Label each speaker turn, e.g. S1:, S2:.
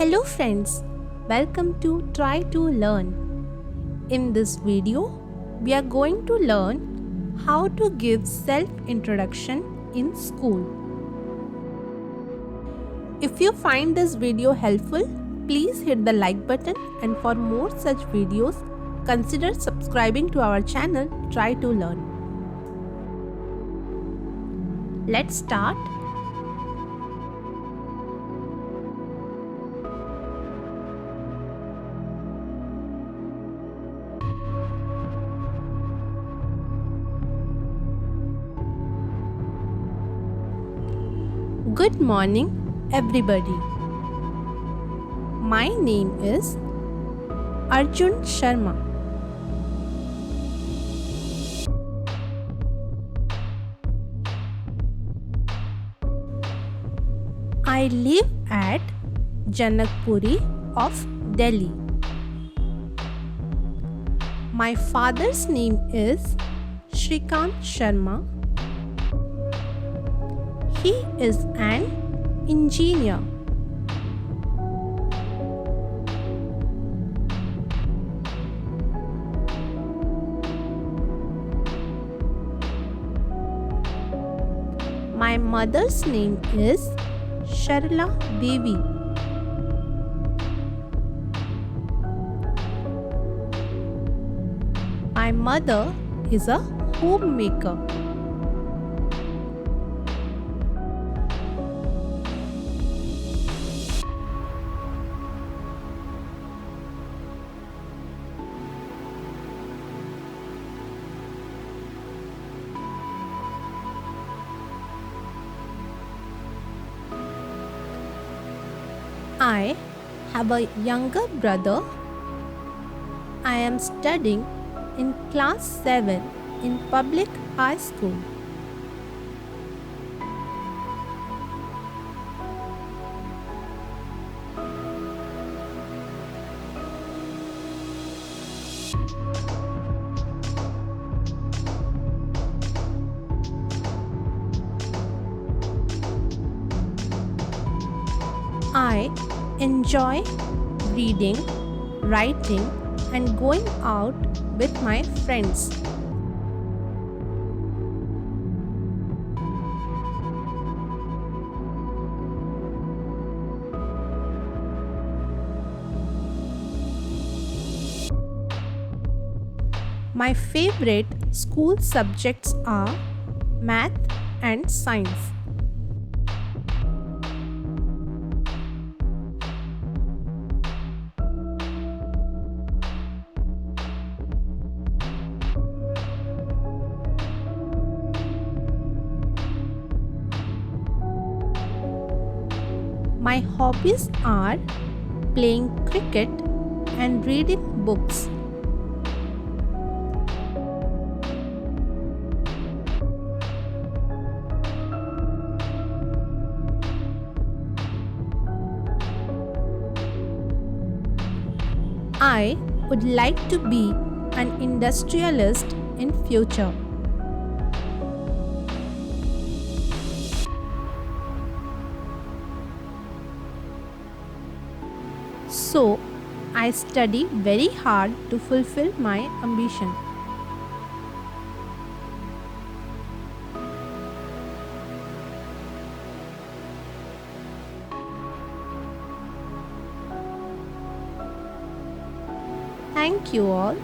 S1: Hello friends, welcome to Try to Learn. In this video, we are going to learn how to give self-introduction in school. If you find this video helpful, please hit the like button, and for more such videos, consider subscribing to our channel Try to Learn. Let's start. Good morning, everybody. My name is Arjun Sharma. I live at Janakpuri of Delhi. My father's name is Shrikant Sharma. He is an engineer. My mother's name is Sharla Devi. My mother is a homemaker. I have a younger brother. I am studying in class 7 in public high school. I enjoy reading, writing, and going out with my friends. My favorite school subjects are math and science. My hobbies are playing cricket and reading books. I would like to be an industrialist in future. So, I study very hard to fulfill my ambition. Thank you all.